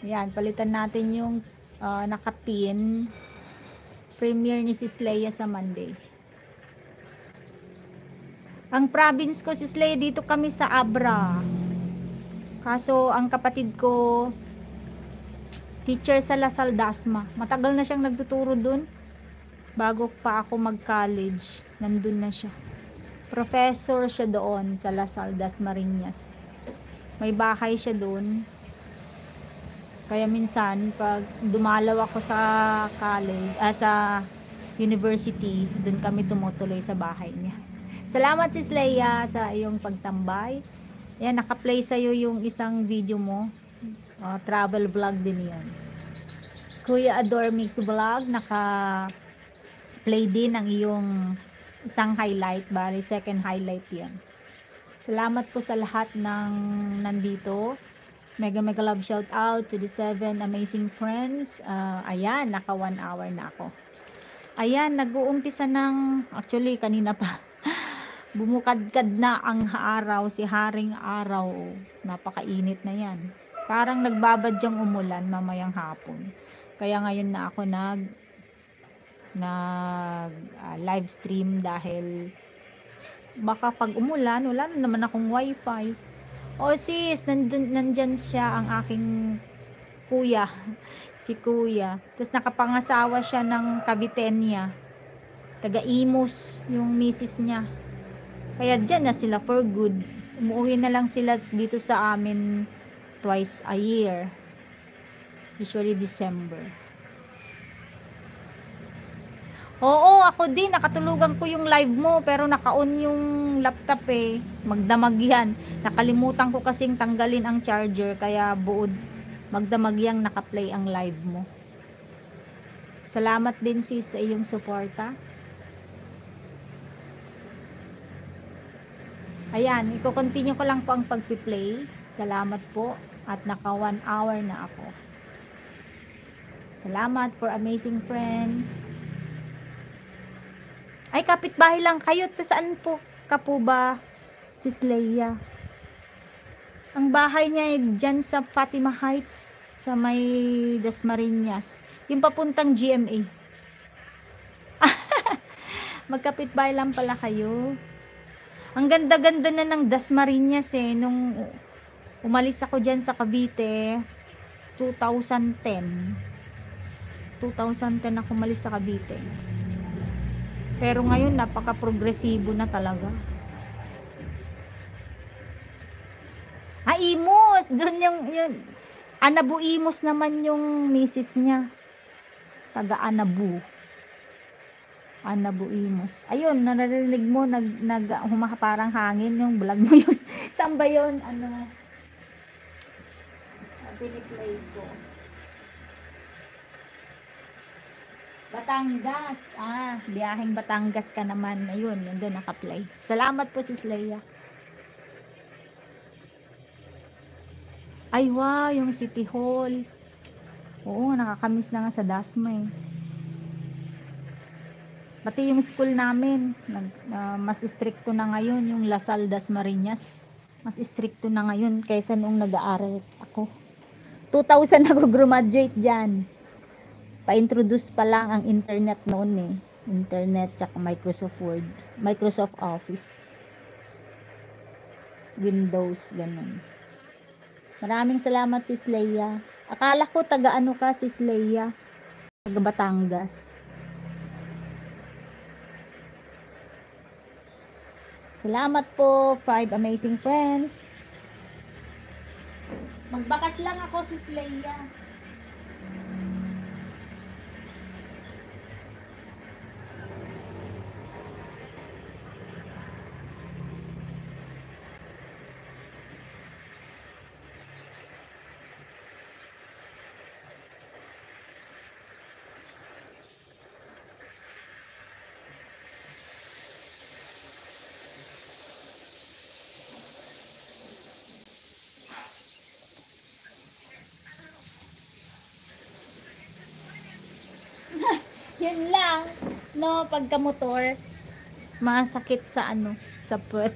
Ayan, palitan natin yung nakapin. Premiere ni Sis Leia sa Monday. Ang province ko, Sis Leia, dito kami sa Abra. Kaso, ang kapatid ko, teacher sa Lasal Dasma. Matagal na siyang nagtuturo dun. Bago pa ako mag-college, nandun na siya. Professor siya doon sa Lasal Dasmariñas. May bahay siya doon. Kaya minsan, pag dumalaw ako sa college, sa university, doon kami tumutuloy sa bahay niya. Salamat Sis Leia sa iyong pagtambay. Ayan, naka-play sa'yo yung isang video mo. Travel vlog din yan. Kuya Adore Mix Vlog, naka-play din ang iyong isang highlight. Bali, second highlight yan. Salamat po sa lahat ng nandito. Mega love shout out to the 7 amazing friends. Ayan, naka 1 hour na ako. Ayan, nag-uumpisa ng, actually kanina pa, bumukadkad na ang araw, si Haring Araw. Napakainit na yan. Parang nagbabadyang umulan mamayang hapon. Kaya ngayon na ako nag live stream dahil baka pag umulan, wala na naman akong wifi. O sis, nandyan siya, ang aking kuya. Si kuya. Tapos nakapangasawa siya ng Kabitenya. Taga-Imus yung misis niya. Kaya dyan na sila for good. Umuwi na lang sila dito sa amin twice a year. Usually December. Oo, ako din. Nakatulugan ko yung live mo pero naka-on yung laptop eh. Magdamag yan. Nakalimutan ko kasing tanggalin ang charger kaya buod magdamag yang naka-play ang live mo. Salamat din sis sa iyong suporta. Ayan, i-continue ko lang po ang pagpi-play. Salamat po at naka 1 hour na ako. Salamat for amazing friends. Ay, kapitbahay lang kayo. Saan po ka po ba, Sis Leia? Ang bahay niya ay dyan sa Fatima Heights, sa may Dasmariñas. Yung papuntang GMA. Magkapitbahay lang pala kayo. Ang ganda-ganda na ng Dasmariñas eh. Nung umalis ako dyan sa Cavite, 2010 ako umalis sa Cavite. Pero ngayon napaka-progresibo na talaga. Imus! Doon yung Anabu Imus naman yung misis niya. Taga Anabu Imus. Ayun, narinig mo, parang hangin yung vlog mo yun. Saan ba yun? Piniplay ko. Batangas. Biyaheng Batangas ka naman. Ayun, yun doon naka-play. Salamat po Sis Leia. Ay wow, yung City Hall. Oo, nakakamiss na nga sa Dasma eh. Pati yung school namin, mas stricto na ngayon, yung Lasal Dasmariñas. Mas stricto na ngayon kaysa nung nag-aaral ako. 2000 ako graduate dyan. Pa-introduce pa lang ang internet noon eh. Internet tsaka Microsoft Word, Microsoft Office, Windows, ganun. Maraming salamat Sis Leia. Akala ko taga ano ka Sis Leia? Taga Batangas. Salamat po 5 amazing friends. Magbakas lang ako Sis Leia. Yun lang, no, pagka motor, masakit sa sa puwet.